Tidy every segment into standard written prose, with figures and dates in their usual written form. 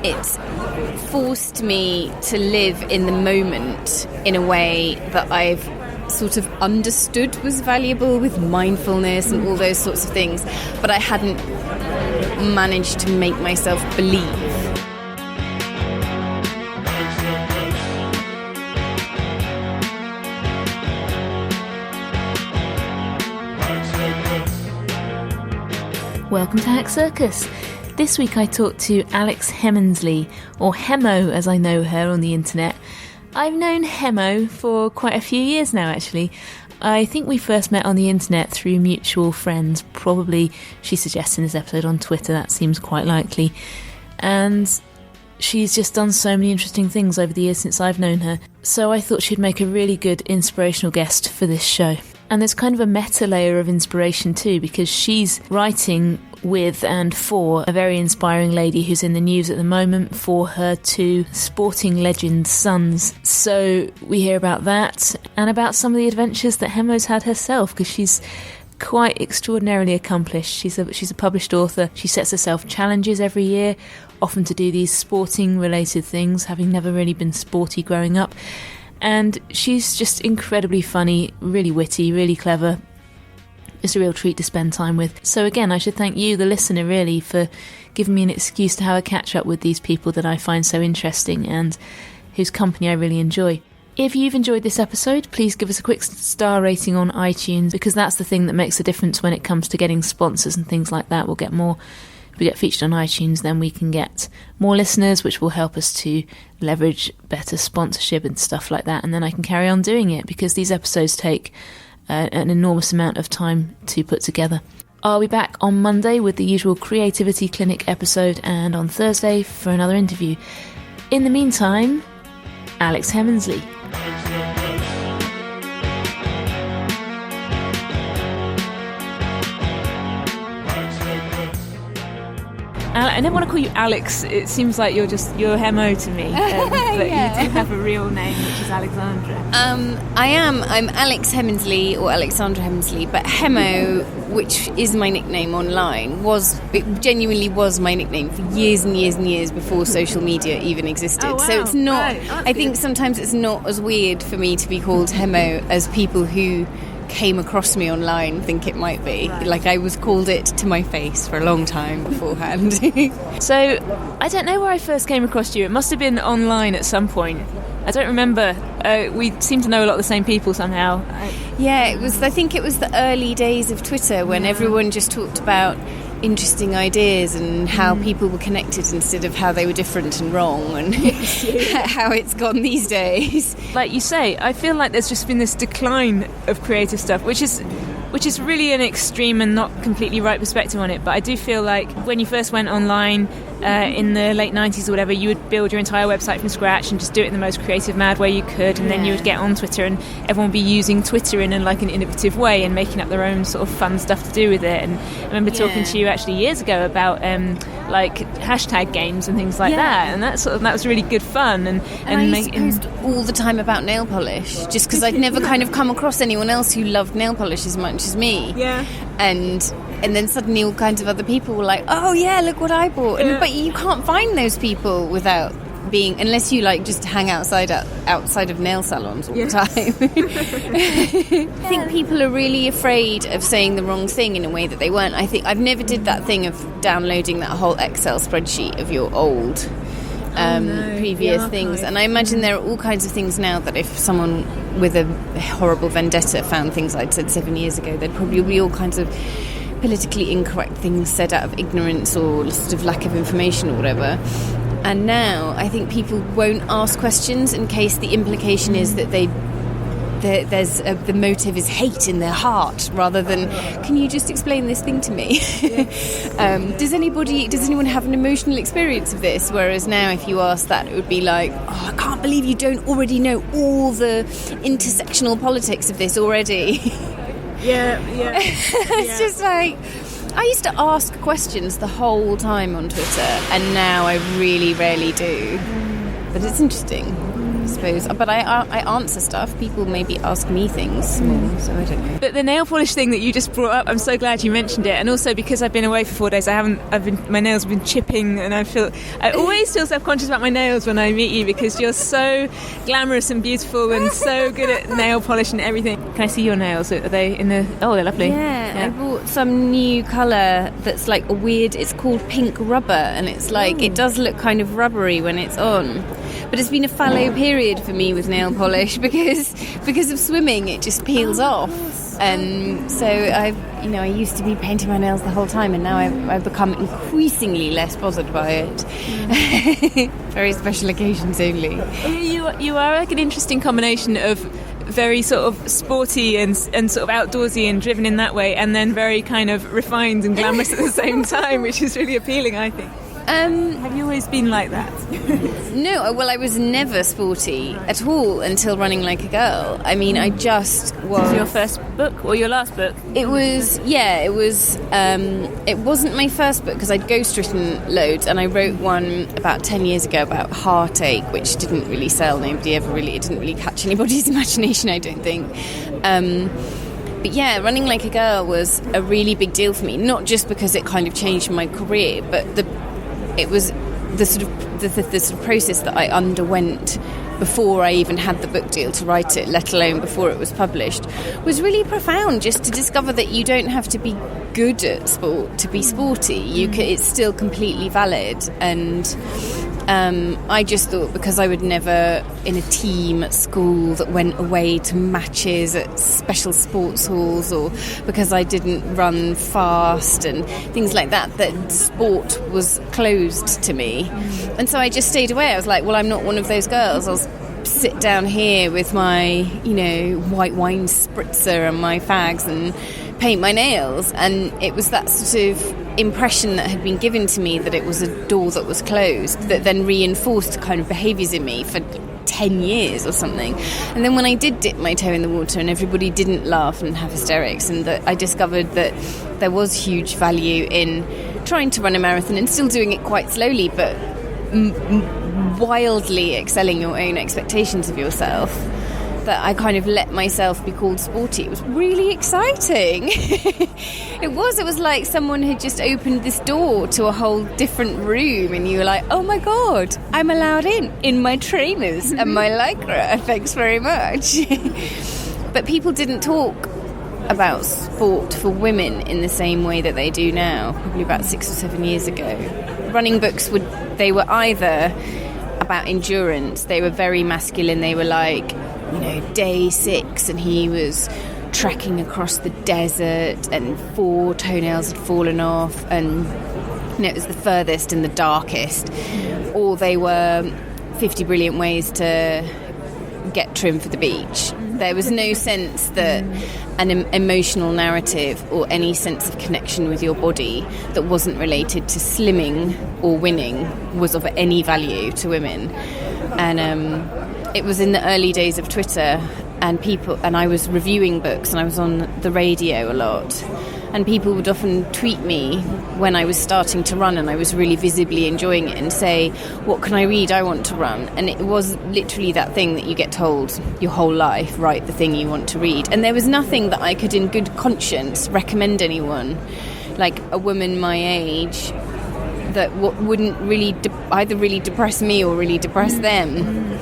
it's forced me to live in the moment in a way that I've sort of understood was valuable, with mindfulness and all those sorts of things, but I hadn't managed to make myself believe. Welcome to Hack Circus. This week I talked to Alex Heminsley, or Hemo as I know her on the internet. I've known Hemo for quite a few years now, actually. I think we first met on the internet through mutual friends. Probably she suggested in this episode on Twitter, that seems quite likely. And she's just done so many interesting things over the years since I've known her. So I thought she'd make a really good inspirational guest for this show. And there's kind of a meta layer of inspiration too, because she's writing with and for a very inspiring lady who's in the news at the moment for her two sporting legend sons. So we hear about that and about some of the adventures that Hemo's had herself, because she's quite extraordinarily accomplished. She's a published author. She sets herself challenges every year, often to do these sporting related things, having never really been sporty growing up. And she's just incredibly funny, really witty, really clever. It's a real treat to spend time with. So again, I should thank you, the listener, really, for giving me an excuse to have a catch-up with these people that I find so interesting and whose company I really enjoy. If you've enjoyed this episode, please give us a quick star rating on iTunes, because that's the thing that makes a difference when it comes to getting sponsors and things like that. We'll get more. If we get featured on iTunes, then we can get more listeners, which will help us to leverage better sponsorship and stuff like that. And then I can carry on doing it, because these episodes take an enormous amount of time to put together. I'll be back on Monday with the usual Creativity Clinic episode, and on Thursday for another interview. In the meantime, Alex Heminsley. I never want to call you Alex. It seems like you're Hemo to me. But yeah. You do have a real name, which is Alexandra. I'm Alex Heminsley, or Alexandra Heminsley, but Hemo, which is my nickname online, genuinely was my nickname for years and years and years before social media even existed. Oh, wow. So it's not. Right. I think sometimes it's not as weird for me to be called Hemo as people who came across me online think it might be. Right. Like, I was called it to my face for a long time beforehand. So I don't know where I first came across you. It must have been online at some point. I don't remember. We seem to know a lot of the same people somehow. Yeah, I think it was the early days of Twitter, when everyone just talked about interesting ideas and how people were connected instead of how they were different and wrong, and how it's gone these days. Like you say, I feel like there's just been this decline of creative stuff, which is really an extreme and not completely right perspective on it. But I do feel like when you first went online in the late 90s or whatever, you would build your entire website from scratch and just do it in the most creative, mad way you could, and then you would get on Twitter and everyone would be using Twitter in an innovative way and making up their own sort of fun stuff to do with it. And I remember talking to you actually years ago about like hashtag games and things like that, and that was really good fun. And I used to post all the time about nail polish, just because I'd never kind of come across anyone else who loved nail polish as much as me. Yeah. And then suddenly all kinds of other people were like, oh yeah, look what I bought. But you can't find those people without unless you like just hang outside of nail salons all the time. I think people are really afraid of saying the wrong thing in a way that they weren't. I think I've never did that thing of downloading that whole Excel spreadsheet of your old previous things, and I imagine there are all kinds of things now that if someone with a horrible vendetta found things I'd said 7 years ago, there'd probably be all kinds of politically incorrect things said out of ignorance or sort of lack of information or whatever. And now I think people won't ask questions in case the implication is that the motive is hate in their heart, rather than, can you just explain this thing to me? Does anyone have an emotional experience of this? Whereas now if you ask that, it would be like, oh, I can't believe you don't already know all the intersectional politics of this already. It's just like, I used to ask questions the whole time on Twitter, and now I really rarely do. But it's interesting. I suppose. But I answer stuff. People maybe ask me things more, so I don't know. But the nail polish thing that you just brought up, I'm so glad you mentioned it. And also because I've been away for 4 days, my nails have been chipping, and I always feel self-conscious about my nails when I meet you, because you're so glamorous and beautiful and so good at nail polish and everything. Can I see your nails? Are they in the... Oh, they're lovely. Yeah, I bought some new colour that's like a weird... It's called pink rubber, and it's like... It does look kind of rubbery when it's on. But it's been a fallow period for me with nail polish because of swimming. It just peels off, and so I used to be painting my nails the whole time, and now I've become increasingly less bothered by it. Very special occasions only. You are like an interesting combination of very sort of sporty and sort of outdoorsy and driven in that way, and then very kind of refined and glamorous at the same time, which is really appealing, I think. Have you always been like that? No, well, I was never sporty at all until Running Like a Girl. I mean, I just was... Was your first book or your last book? It was. It wasn't my first book because I'd ghostwritten loads, and I wrote one about 10 years ago about heartache, which didn't really sell. It didn't really catch anybody's imagination, I don't think. But yeah, Running Like a Girl was a really big deal for me, not just because it kind of changed my career, but it was the sort of process that I underwent before I even had the book deal to write it, let alone before it was published, was really profound, just to discover that you don't have to be good at sport to be sporty. It's still completely valid. And I just thought, because I would never in a team at school that went away to matches at special sports halls, or because I didn't run fast and things like that sport was closed to me. And so I just stayed away. I was like, well, I'm not one of those girls. I'll sit down here with my, white wine spritzer and my fags and paint my nails. And it was that sort of impression that had been given to me that it was a door that was closed that then reinforced kind of behaviours in me for 10 years or something. And then when I did dip my toe in the water and everybody didn't laugh and have hysterics, and that I discovered that there was huge value in trying to run a marathon and still doing it quite slowly, but wildly excelling your own expectations of yourself, that I kind of let myself be called sporty. It was really exciting. It was like someone had just opened this door to a whole different room, and you were like, oh my God, I'm allowed in my trainers and my Lycra, thanks very much. But people didn't talk about sport for women in the same way that they do now, probably about 6 or 7 years ago. Running books they were either about endurance, they were very masculine, they were like, day 6 and he was trekking across the desert and 4 toenails had fallen off, and it was the furthest and the darkest. Or they were 50 brilliant ways to get trim for the beach. There was no sense that an emotional narrative or any sense of connection with your body that wasn't related to slimming or winning was of any value to women. And it was in the early days of Twitter, and I was reviewing books, and I was on the radio a lot, and people would often tweet me when I was starting to run and I was really visibly enjoying it and say, what can I read? I want to run. And it was literally that thing that you get told your whole life, write the thing you want to read. And there was nothing that I could in good conscience recommend anyone, like a woman my age, that wouldn't really either really depress me or really depress them.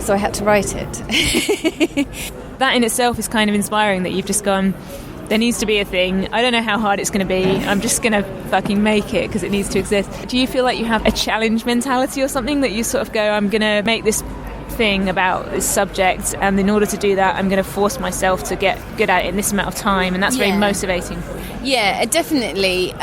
So I had to write it. That in itself is kind of inspiring, that you've just gone, there needs to be a thing. I don't know how hard it's going to be. I'm just going to fucking make it because it needs to exist. Do you feel like you have a challenge mentality or something, that you sort of go, I'm going to make this thing about this subject, and in order to do that, I'm going to force myself to get good at it in this amount of time, and that's very motivating? Yeah, definitely.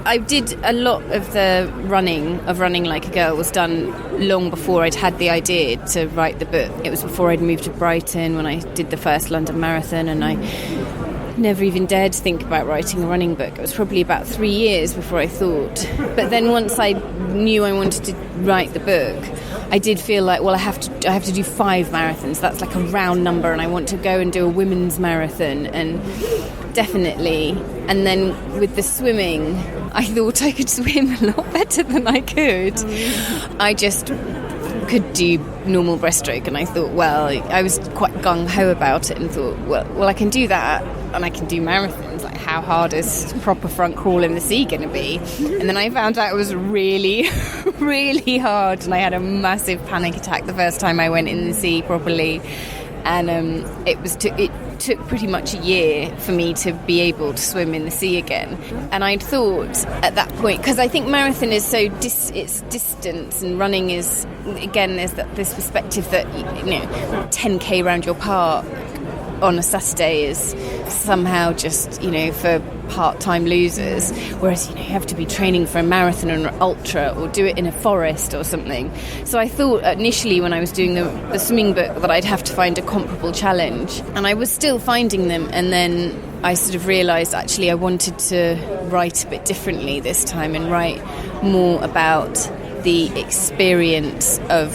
I did a lot of the running Like a Girl was done long before I'd had the idea to write the book. It was before I'd moved to Brighton when I did the first London Marathon, and I never even dared to think about writing a running book. It was probably about 3 years before I thought. But then once I knew I wanted to write the book, I did feel like, well, I have to do 5 marathons. That's like a round number, and I want to go and do a women's marathon, and definitely. And then with the swimming, I thought I could swim a lot better than I could. I just could do normal breaststroke, and I thought, well, I was quite gung-ho about it and thought, well, I can do that and I can do marathons. Like, how hard is proper front crawl in the sea going to be? And then I found out it was really, really hard, and I had a massive panic attack the first time I went in the sea properly. And it took pretty much a year for me to be able to swim in the sea again. And I'd thought at that point, because I think marathon is so it's distance, and running is, again, there's this perspective that 10k around your park on a Saturday is somehow just for part-time losers, whereas you have to be training for a marathon or an ultra, or do it in a forest or something. So I thought initially, when I was doing the swimming book, that I'd have to find a comparable challenge, and I was still finding them. And then I sort of realised actually I wanted to write a bit differently this time, and write more about the experience of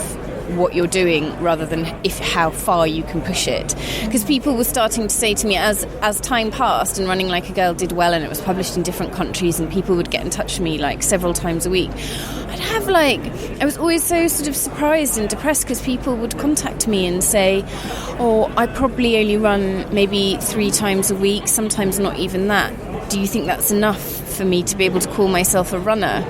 what you're doing rather than how far you can push it. Because people were starting to say to me, as time passed and Running Like a Girl did well and it was published in different countries, and people would get in touch with me like several times a week, I was always so sort of surprised and depressed, because people would contact me and say, oh, I probably only run maybe 3 times a week, sometimes not even that. Do you think that's enough for me to be able to call myself a runner?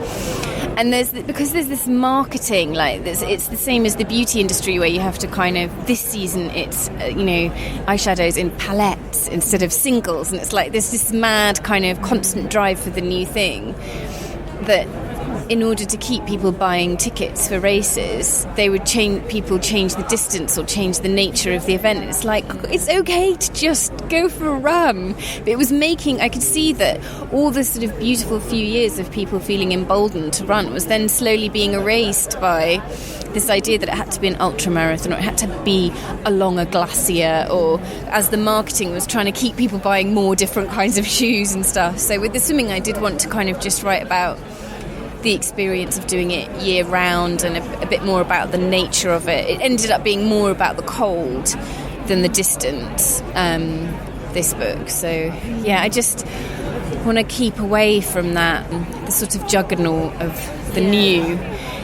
And because there's this marketing, like this, it's the same as the beauty industry, where you have to kind of, this season it's eyeshadows in palettes instead of singles, and it's like there's this mad kind of constant drive for the new thing, that in order to keep people buying tickets for races, they would change the distance or change the nature of the event. It's like, it's okay to just go for a run. But it was I could see that all the sort of beautiful few years of people feeling emboldened to run was then slowly being erased by this idea that it had to be an ultra marathon, or it had to be along a glacier, or as the marketing was trying to keep people buying more different kinds of shoes and stuff. So with the swimming, I did want to kind of just write about the experience of doing it year round, and a bit more about the nature of it. It ended up being more about the cold than the distance, this book. So yeah, I just want to keep away from that, the sort of juggernaut of the new.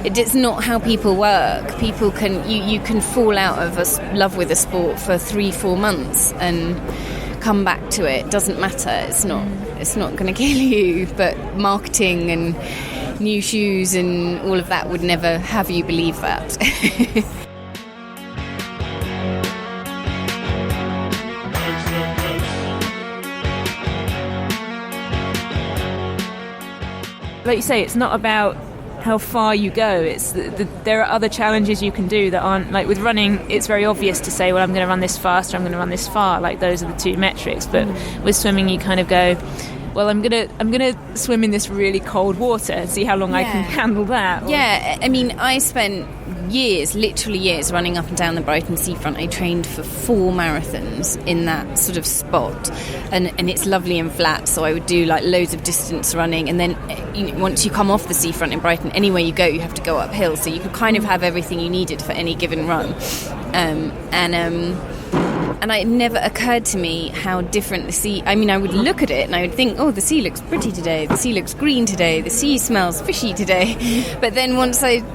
It's not how people work. People can you can fall out of love with a sport for 3-4 months and come back to it. Doesn't matter. It's not going to kill you. But marketing and new shoes and all of that would never have you believe that. Like you say, it's not about how far you go. It's there are other challenges you can do that aren't, like with running, it's very obvious to say, well, I'm going to run this fast or I'm going to run this far. Like, those are the 2 metrics. But with swimming, you kind of go, well, I'm gonna swim in this really cold water and see how long I can handle that. Yeah, I mean, I spent literally years running up and down the Brighton seafront. I trained for 4 marathons in that sort of spot, and it's lovely and flat, so I would do like loads of distance running, and then once you come off the seafront in Brighton, anywhere you go you have to go uphill, so you could kind of have everything you needed for any given run. And it never occurred to me how different the sea... I mean, I would look at it and I would think, oh, the sea looks pretty today, the sea looks green today, the sea smells fishy today. But then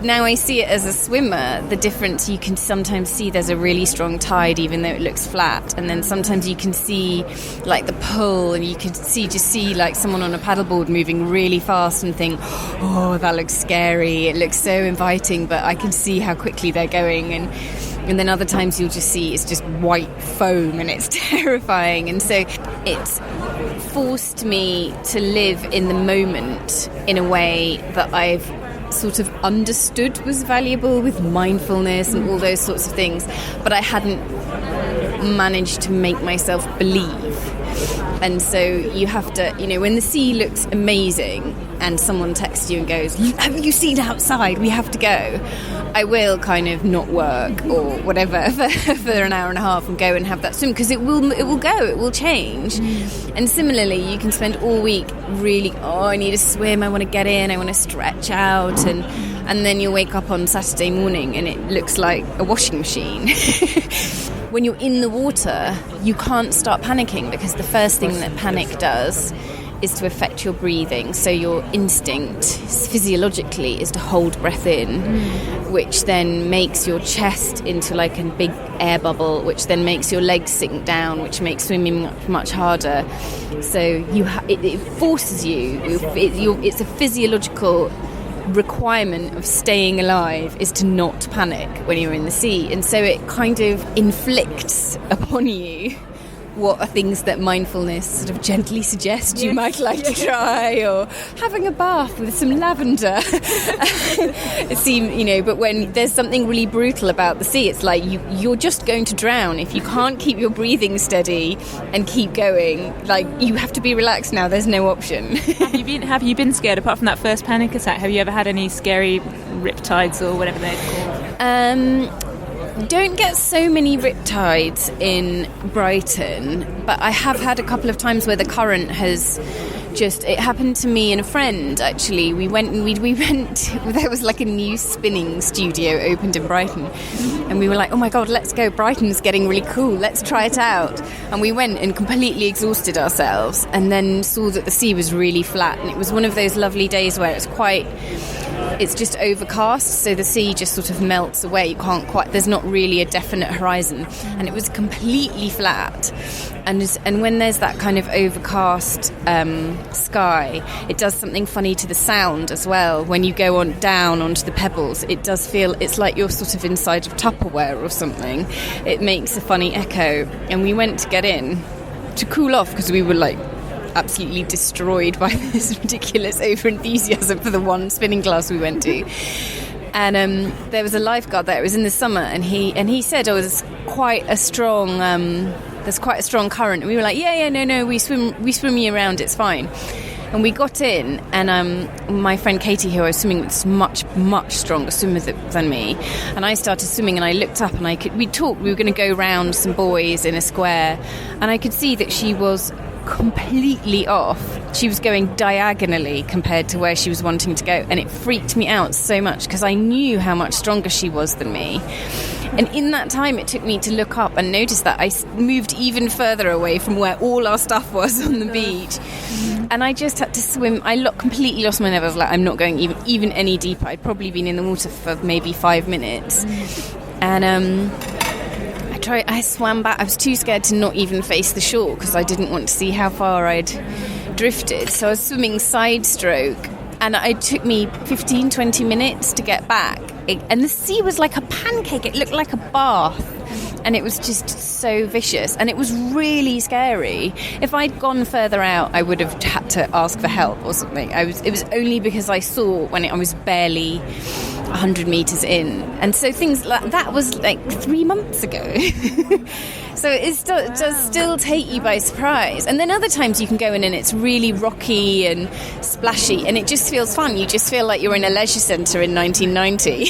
now I see it as a swimmer, the difference, you can sometimes see there's a really strong tide even though it looks flat. And then sometimes you can see like the pull, and you can see like someone on a paddleboard moving really fast and think, oh, that looks scary. It looks so inviting, but I can see how quickly they're going. And then other times you'll just see it's just white foam and it's terrifying. And so it's forced me to live in the moment in a way that I've sort of understood was valuable, with mindfulness and all those sorts of things, but I hadn't managed to make myself believe. And so you have to, when the sea looks amazing and someone texts you and goes, have you seen outside? We have to go. I will kind of not work or whatever for an hour and a half and go and have that swim, because it will go, it will change. And similarly, you can spend all week really, I need a swim, I want to get in, I want to stretch out, and then you'll wake up on Saturday morning and it looks like a washing machine. When you're in the water, you can't start panicking, because the first thing that panic does is to affect your breathing. So your instinct physiologically is to hold breath in, which then makes your chest into like a big air bubble, which then makes your legs sink down, which makes swimming much harder. So it forces you. It's a physiological requirement of staying alive is to not panic when you're in the sea, and so it kind of inflicts upon you what are things that mindfulness sort of gently suggests you might like to try, or having a bath with some lavender. It seems, but when there's something really brutal about the sea, it's like you're just going to drown if you can't keep your breathing steady and keep going. Like, you have to be relaxed now. There's no option. Have you been scared apart from that first panic attack? Have you ever had any scary riptides or whatever they're called? Don't get so many riptides in Brighton, but I have had a couple of times where the current has it happened to me and a friend, actually. We went, there was like a new spinning studio opened in Brighton, and we were like, oh my God, let's go, Brighton's getting really cool, let's try it out. And we went and completely exhausted ourselves, and then saw that the sea was really flat, and it was one of those lovely days where it's just overcast, so the sea just sort of melts away. You can't quite, there's not really a definite horizon, and it was completely flat. And when there's that kind of overcast sky, it does something funny to the sound as well. When you go down onto the pebbles, it does feel, it's like you're sort of inside of Tupperware or something. It makes a funny echo. And we went to get in to cool off because we were like absolutely destroyed by this ridiculous over-enthusiasm for the one spinning class we went to. And there was a lifeguard there. It was in the summer, and he said, "Oh, there's quite a strong current." And we were like, "No, we swim year round. It's fine." And we got in, and my friend Katie, who I was swimming with, is much, much stronger swimmer than me. And I started swimming, and I looked up, and we talked. We were going to go round some buoys in a square, and I could see that she was completely off. She was going diagonally compared to where she was wanting to go, and it freaked me out so much because I knew how much stronger she was than me. And in that time, it took me to look up and notice that I moved even further away from where all our stuff was on the beach. And I just had to swim. I completely lost my nerve. I was like, I'm not going even any deeper. I'd probably been in the water for maybe 5 minutes. And I swam back. I was too scared to not even face the shore because I didn't want to see how far I'd drifted. So I was swimming side stroke, and it took me 15-20 minutes to get back. And the sea was like a pancake. It looked like a bath, and it was just so vicious, and it was really scary. If I'd gone further out, I would have had to ask for help or something. It was only because I saw when I was barely 100 metres in. And so things like that was like 3 months ago. So it does still take you by surprise. And then other times you can go in and it's really rocky and splashy, and it just feels fun. You just feel like you're in a leisure centre in 1990.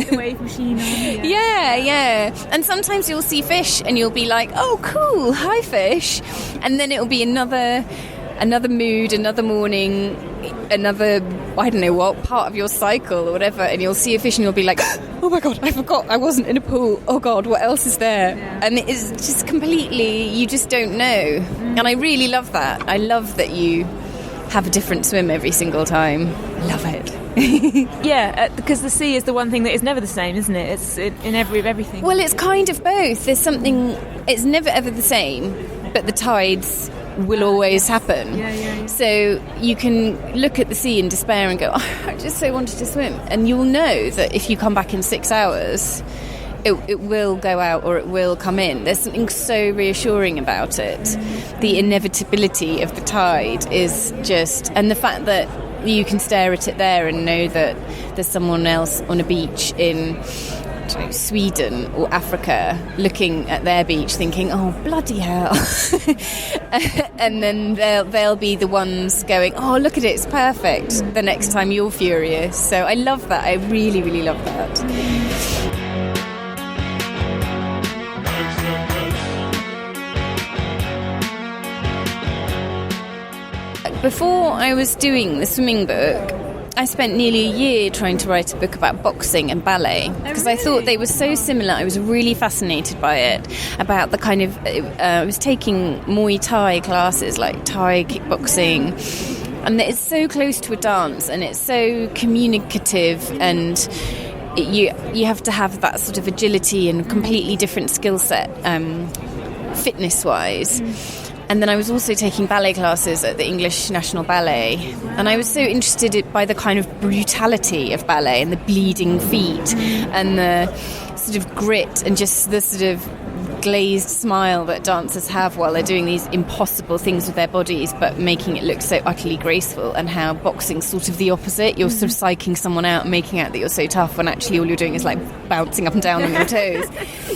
The wave machine on, yeah. And sometimes you'll see fish and you'll be like, oh, cool, hi fish. And then it'll be another mood, another morning, another, I don't know what, part of your cycle or whatever, and you'll see a fish and you'll be like, oh my God, I forgot I wasn't in a pool. Oh God, what else is there? Yeah. And it is just completely, you just don't know. And I really love that. I love that you have a different swim every single time. I love it. Yeah, because the sea is the one thing that is never the same, isn't it? It's in everything. Well, it's kind of both. There's something, it's never ever the same, but the tides will always happen. Yeah. So you can look at the sea in despair and go, oh, I just so wanted to swim. And you'll know that if you come back in 6 hours, it will go out or it will come in. There's something so reassuring about it. The inevitability of the tide is just, and the fact that you can stare at it there and know that there's someone else on a beach in Sweden or Africa looking at their beach thinking, oh bloody hell. And then they'll be the ones going, oh look at it, it's perfect, the next time you're furious. So I love that. I really, really love that. Before I was doing the swimming book, I spent nearly a year trying to write a book about boxing and ballet because I thought they were so similar. I was really fascinated by it, about the kind of... I was taking Muay Thai classes, like Thai kickboxing, and it's so close to a dance, and it's so communicative, and you have to have that sort of agility and completely different skill set, fitness-wise. And then I was also taking ballet classes at the English National Ballet. And I was so interested by the kind of brutality of ballet and the bleeding feet and the sort of grit and just the sort of glazed smile that dancers have while they're doing these impossible things with their bodies but making it look so utterly graceful, and how boxing's sort of the opposite. You're sort of psyching someone out and making out that you're so tough when actually all you're doing is like bouncing up and down on your toes.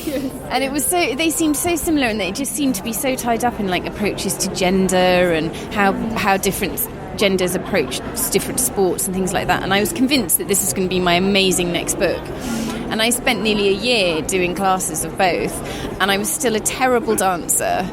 Yes. And it was so, they seemed so similar, and they just seemed to be so tied up in like approaches to gender and how different genders approach different sports and things like that. And I was convinced that this is going to be my amazing next book. And I spent nearly a year doing classes of both, and I was still a terrible dancer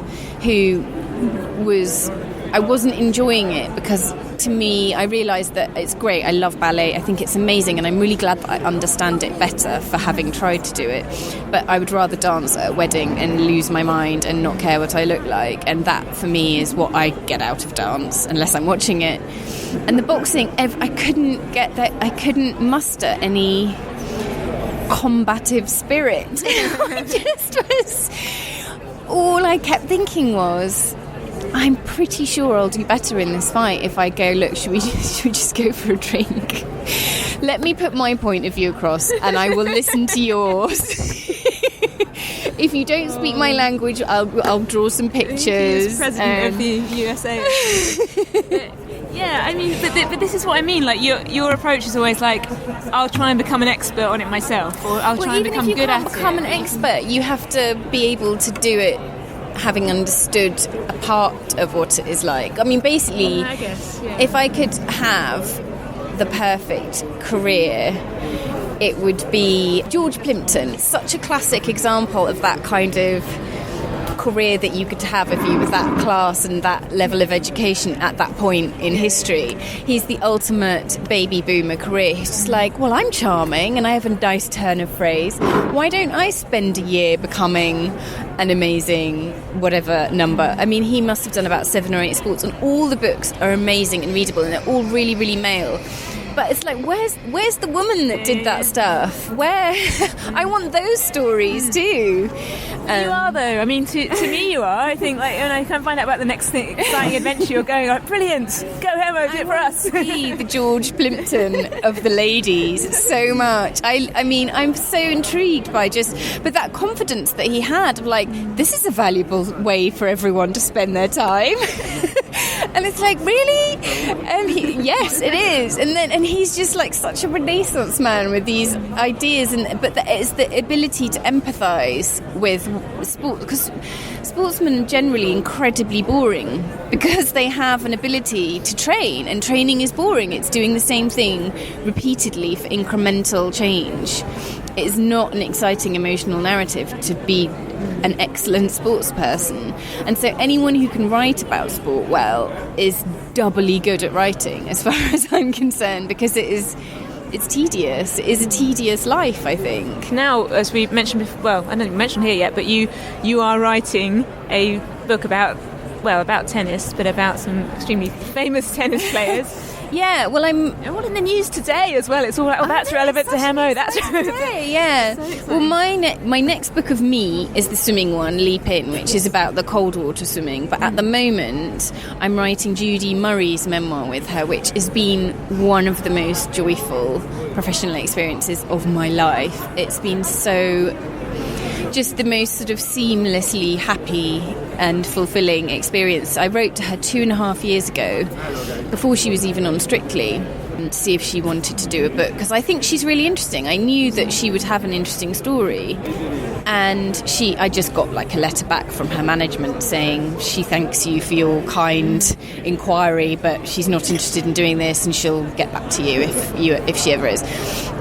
I wasn't enjoying it, because to me, I realised that it's great, I love ballet, I think it's amazing, and I'm really glad that I understand it better for having tried to do it. But I would rather dance at a wedding and lose my mind and not care what I look like, and that for me is what I get out of dance, unless I'm watching it. And the boxing, I couldn't get that, I couldn't muster any combative spirit. I just was, all I kept thinking was, I'm pretty sure I'll do better in this fight if I go, look, should we just go for a drink? Let me put my point of view across and I will listen to yours. If you don't speak my language, I'll draw some pictures. President of the USA. Yeah, I mean, but this is what I mean. Like your approach is always like, I'll try and become an expert on it myself, or I'll try and become good at it. Even if you can't become an expert, you have to be able to do it having understood a part of what it is like. I mean, basically, I guess, yeah. If I could have the perfect career, it would be George Plimpton. Such a classic example of that kind of career that you could have if you were that class and that level of education at that point in history. He's the ultimate baby boomer career. He's just like, well, I'm charming and I have a nice turn of phrase. Why don't I spend a year becoming an amazing whatever number? I mean, he must have done about 7 or 8 sports, and all the books are amazing and readable, and they're all really, really male. But it's like, where's the woman that did that stuff? Where? I want those stories too. You are, though. I mean, to me you are. I think, like, when I can find out about the next exciting adventure you're going, like, brilliant, go Hemo, do it for us. Be the George Plimpton of the ladies so much. I mean, I'm so intrigued by but that confidence that he had of like, this is a valuable way for everyone to spend their time. And it's like, really? And yes, it is. And he's just like such a Renaissance man with these ideas, but it's the ability to empathise with sport, because sportsmen are generally incredibly boring because they have an ability to train, and training is boring. It's doing the same thing repeatedly for incremental change. It is not an exciting emotional narrative to be an excellent sports person. And so anyone who can write about sport well is doubly good at writing, as far as I'm concerned, because it's tedious. It is a tedious life, I think. Now, as we mentioned before, well, I don't mention here yet, but you are writing a book about tennis, but about some extremely famous tennis players. Yeah, well, I'm all in the news today as well. It's all like, that's relevant to Hemo. That's today, yeah. So well, my next book of me is the swimming one, Leap In, which is about the cold water swimming. But at the moment, I'm writing Judy Murray's memoir with her, which has been one of the most joyful professional experiences of my life. It's been so, just the most sort of seamlessly happy and fulfilling experience. I wrote to her 2.5 years ago, before she was even on Strictly, to see if she wanted to do a book, because I think she's really interesting. I knew that she would have an interesting story, and I just got like a letter back from her management saying she thanks you for your kind inquiry, but she's not interested in doing this, and she'll get back to you if she ever is.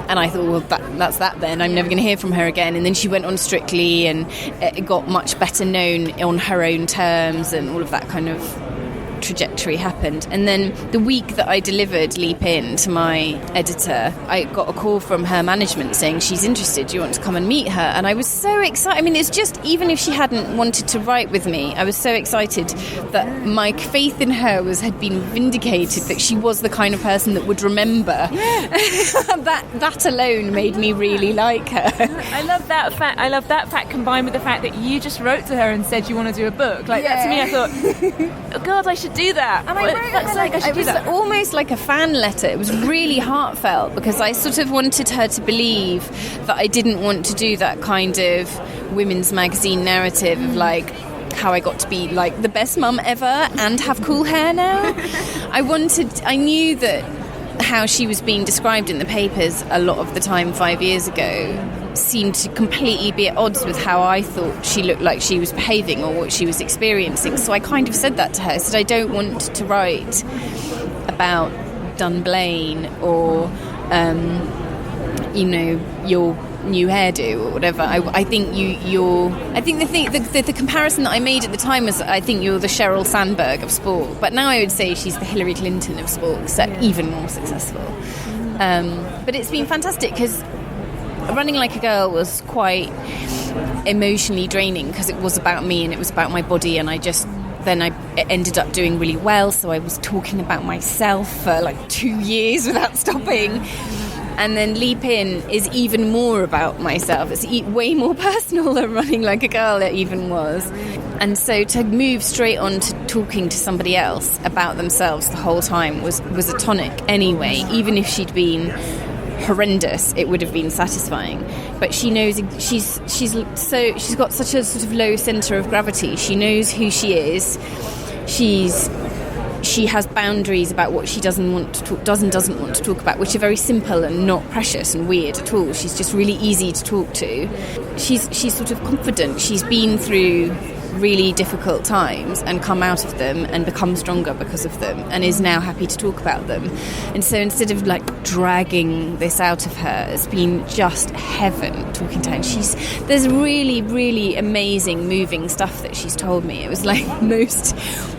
And I thought, well, that's that then. I'm never going to hear from her again. And then she went on Strictly, and it got much better known on her own terms and all of that kind of trajectory happened. And then the week that I delivered Leap In to my editor, I got a call from her management saying she's interested, do you want to come and meet her? And I was so excited. I mean, it's just, even if she hadn't wanted to write with me, I was so excited that my faith in her had been vindicated, that she was the kind of person that would remember. that alone made me really like her. I love that fact. I love that fact combined with the fact that you just wrote to her and said you want to do a book. Like, that to me, I thought, oh God, I should do that. And I wrote her, it was almost like a fan letter. It was really heartfelt, because I sort of wanted her to believe that I didn't want to do that kind of women's magazine narrative of like how I got to be like the best mum ever and have cool hair now. I knew that how she was being described in the papers a lot of the time 5 years ago seemed to completely be at odds with how I thought she looked like she was behaving or what she was experiencing. So I kind of said that to her. I said, I don't want to write about Dunblane or your new hairdo or whatever. I think the comparison that I made at the time was, I think you're the Sheryl Sandberg of sport, but now I would say she's the Hillary Clinton of sport, except even more successful. But it's been fantastic, because Running Like a Girl was quite emotionally draining, because it was about me and it was about my body, and I ended up doing really well, so I was talking about myself for like 2 years without stopping. And then Leap In is even more about myself. It's way more personal than Running Like a Girl it even was. And so to move straight on to talking to somebody else about themselves the whole time was a tonic anyway. Even if she'd been horrendous, it would have been satisfying. But she knows she's got such a sort of low centre of gravity. She knows who she is. She has boundaries about what she doesn't want to talk about, which are very simple and not precious and weird at all. She's just really easy to talk to. She's sort of confident. She's been through really difficult times and come out of them and become stronger because of them, and is now happy to talk about them. And so instead of like dragging this out of her, it's been just heaven talking to her. And there's really, really amazing, moving stuff that she's told me. It was like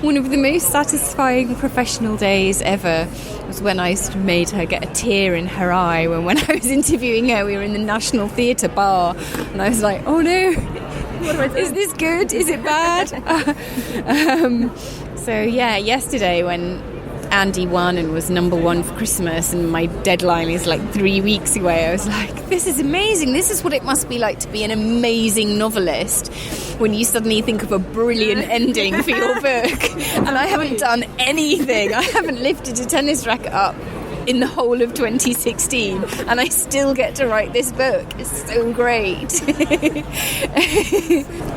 one of the most satisfying professional days ever was when I sort of made her get a tear in her eye when I was interviewing her. We were in the National Theatre bar, and I was like, oh no, what do I do? Is this good? Is it bad? So yeah, yesterday when Andy won and was number one for Christmas and my deadline is like 3 weeks away, I was like, this is amazing. This is what it must be like to be an amazing novelist when you suddenly think of a brilliant ending for your book. And I haven't done anything. I haven't lifted a tennis racket up in the whole of 2016, and I still get to write this book. It's so great.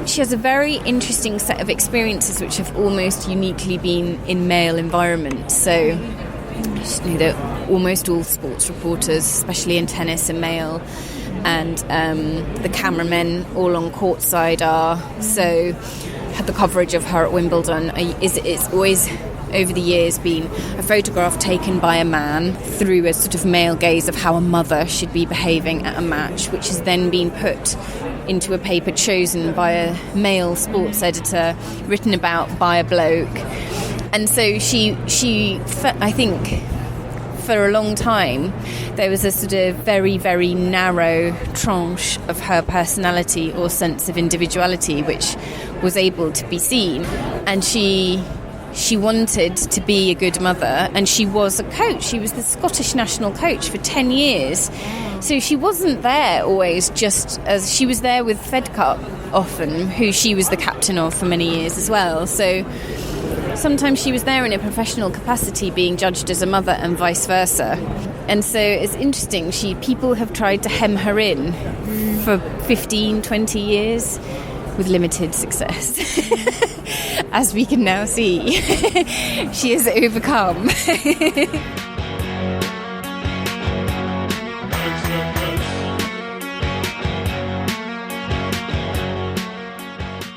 She has a very interesting set of experiences which have almost uniquely been in male environments. So you know that almost all sports reporters, especially in tennis, are male, and the cameramen all on courtside are. So the coverage of her at Wimbledon it's always, over the years, been a photograph taken by a man through a sort of male gaze of how a mother should be behaving at a match, which has then been put into a paper chosen by a male sports editor, written about by a bloke. And so she I think for a long time there was a sort of very, very narrow tranche of her personality or sense of individuality which was able to be seen, and she wanted to be a good mother, and she was a coach. She was the Scottish national coach for 10 years. So she wasn't there always just as she was there with Fed Cup often, who she was the captain of for many years as well. So sometimes she was there in a professional capacity being judged as a mother and vice versa. And so it's interesting. People have tried to hem her in for 15, 20 years with limited success. As we can now see, she has overcome.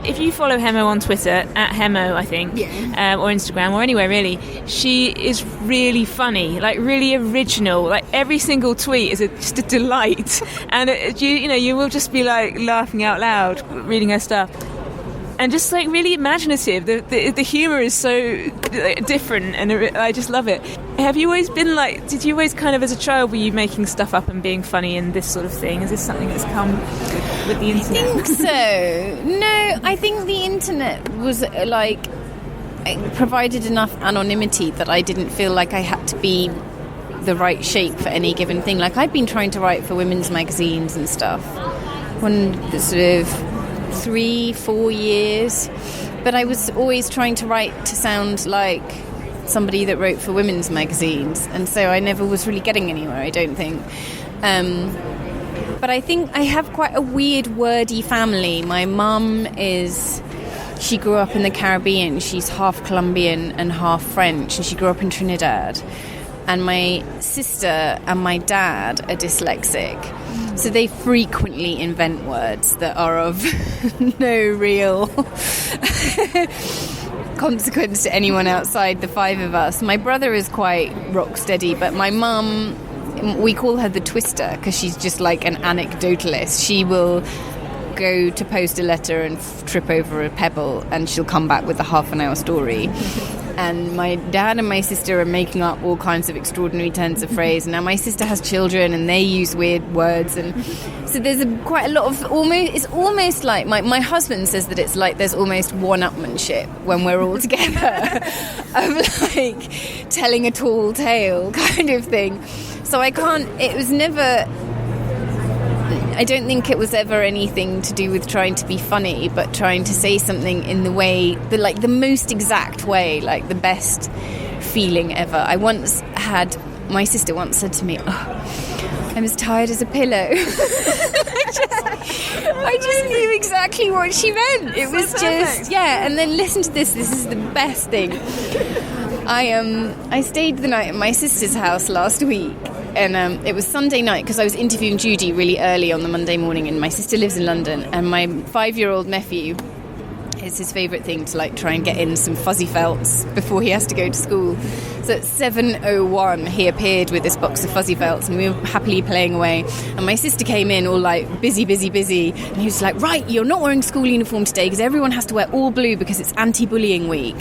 If you follow Hemo on Twitter, at Hemo, I think, or Instagram, or anywhere really, she is really funny, like really original. Like every single tweet is just a delight, and you will just be like laughing out loud reading her stuff. and just like really imaginative. The humour is so different, and I just love it. Have you always been like? Did you always kind of, as a child, were you making stuff up and being funny and this sort of thing? Is this something that's come with the internet? I think so. No, I think the internet was like it provided enough anonymity that I didn't feel like I had to be the right shape for any given thing. Like, I'd been trying to write for women's magazines and stuff when sort of 3-4 years, but I was always trying to write to sound like somebody that wrote for women's magazines, and so I never was really getting anywhere, I don't think. But I think I have quite a weird wordy family. My mum she grew up in the Caribbean. She's half Colombian and half French, and she grew up in Trinidad. And my sister and my dad are dyslexic, so they frequently invent words that are of no real consequence to anyone outside the five of us. My brother is quite rock steady, but my mum, we call her the Twister because she's just like an anecdotalist. She will go to post a letter and trip over a pebble, and she'll come back with a half-an-hour story. And my dad and my sister are making up all kinds of extraordinary turns of phrase. And now my sister has children, and they use weird words, and so there's quite a lot of it's almost like my husband says that it's like there's almost one-upmanship when we're all together of like telling a tall tale kind of thing. So I don't think it was ever anything to do with trying to be funny, but trying to say something in the way, the most exact way, like the best feeling ever. My sister once said to me, I'm as tired as a pillow. I just knew exactly what she meant. It was just, yeah. And then listen to this is the best thing. I stayed the night at my sister's house last week. And it was Sunday night because I was interviewing Judy really early on the Monday morning, and my sister lives in London, and my 5-year-old nephew, it's his favourite thing to like try and get in some fuzzy felts before he has to go to school. So at 7:01 he appeared with this box of fuzzy felts, and we were happily playing away, and my sister came in all like busy, and he was like, right, you're not wearing school uniform today because everyone has to wear all blue because it's anti-bullying week.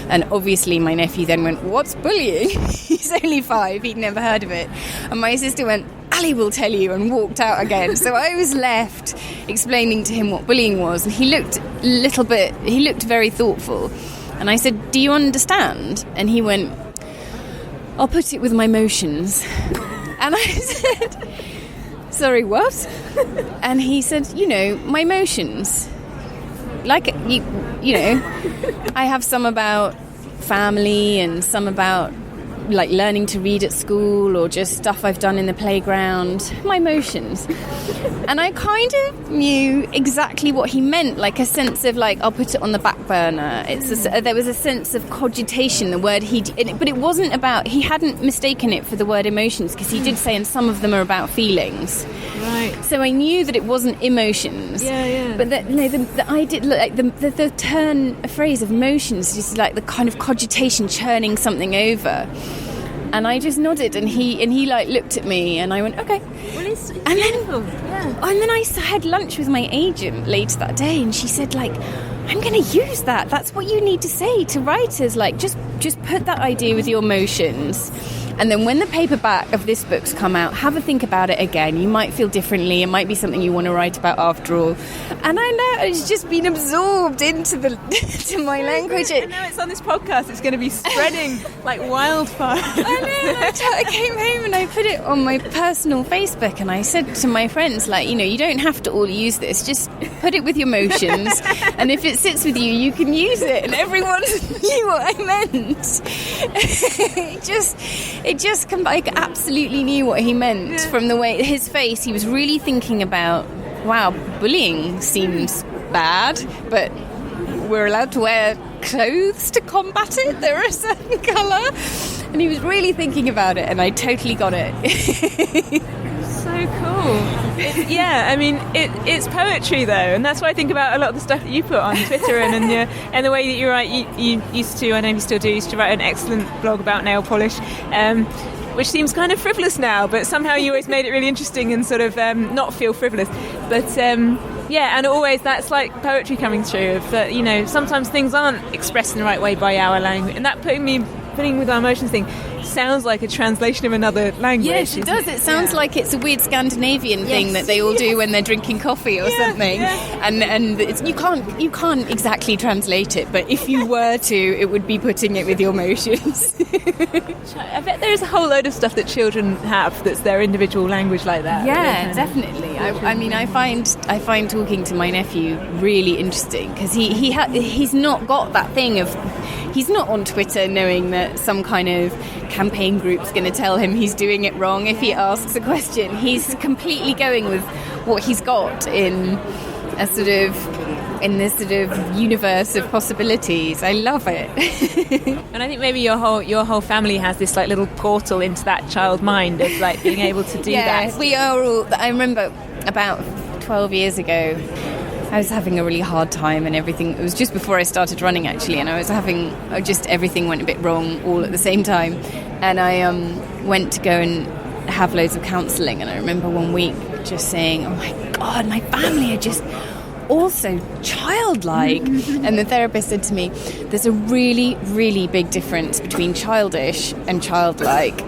And obviously my nephew then went, what's bullying? He's only 5, he'd never heard of it. And my sister went, Ali will tell you, and walked out again. So I was left explaining to him what bullying was, and he looked very thoughtful. And I said, do you understand? And he went, I'll put it with my motions. And I said, sorry, what? And he said, my motions. Like, you know, I have some about family and some about like learning to read at school, or just stuff I've done in the playground, my motions. And I kind of knew exactly what he meant, like a sense of like, I'll put it on the back burner. There was a sense of cogitation, the word but it wasn't about, he hadn't mistaken it for the word emotions, because he did say, and some of them are about feelings. Right. So I knew that it wasn't emotions. Yeah. But I did like the turn, a phrase of motions, just like the kind of cogitation, churning something over. And I just nodded, and he like looked at me, and I went, okay. Well, it's and beautiful. Yeah. And then I had lunch with my agent later that day, and she said, like, I'm going to use that. That's what you need to say to writers. Like, just put that idea with your emotions. And then when the paperback of this book's come out, have a think about it again. You might feel differently. It might be something you want to write about after all. And I know it's just been absorbed into to my language. And now it's on this podcast. It's going to be spreading like wildfire. I know. I came home and I put it on my personal Facebook, and I said to my friends, like, you don't have to all use this. Just put it with your emotions. And if it sits with you, you can use it. And everyone knew what I meant. I absolutely knew what he meant from the way his face. He was really thinking about, wow, bullying seems bad, but we're allowed to wear clothes to combat it. They're a certain colour. And he was really thinking about it, and I totally got it. So cool. It's poetry though, and that's why I think about a lot of the stuff that you put on Twitter and the way that you write. You used to, I know you still do, used to write an excellent blog about nail polish, which seems kind of frivolous now, but somehow you always made it really interesting and sort of not feel frivolous. But Yeah, and always that's like poetry coming through, of that, you know, sometimes things aren't expressed in the right way by our language, and that putting with our emotions thing sounds like a translation of another language. Yes, it does. It sounds like it's a weird Scandinavian thing that they all do when they're drinking coffee or something. Yeah. And you can't exactly translate it, but if you were to, it would be putting it with your emotions. I bet there's a whole load of stuff that children have that's their individual language like that. Yeah, definitely. I mean, I find talking to my nephew really interesting, because he's not got that thing of, he's not on Twitter knowing that some kind of campaign group's going to tell him he's doing it wrong if he asks a question. He's completely going with what he's got in this sort of universe of possibilities. I love it. And I think maybe your whole family has this like little portal into that child mind of like being able to do that. Yeah, we are all. I remember about 12 years ago, I was having a really hard time and everything. It was just before I started running, actually, and I was having just everything went a bit wrong all at the same time. And I went to go and have loads of counselling, and I remember one week just saying, "Oh my God, my family are just all so childlike." And the therapist said to me, "There's a really, really big difference between childish and childlike.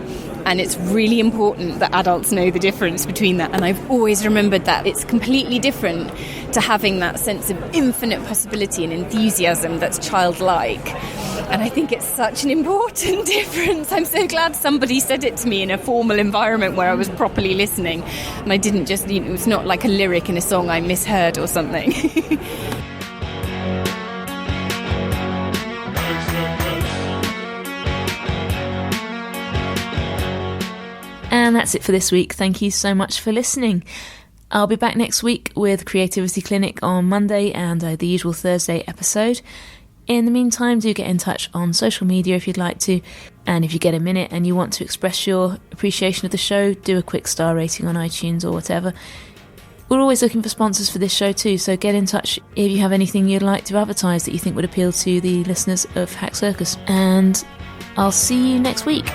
And it's really important that adults know the difference between that." And I've always remembered that. It's completely different to having that sense of infinite possibility and enthusiasm that's childlike. And I think it's such an important difference. I'm so glad somebody said it to me in a formal environment where I was properly listening. And I didn't just, it was not like a lyric in a song I misheard or something. And that's it for this week. Thank you so much for listening. I'll be back next week with Creativity Clinic on Monday and the usual Thursday episode. In the meantime, do get in touch on social media if you'd like to. And if you get a minute and you want to express your appreciation of the show, do a quick star rating on iTunes or whatever. We're always looking for sponsors for this show too, so get in touch if you have anything you'd like to advertise that you think would appeal to the listeners of Hack Circus. And I'll see you next week.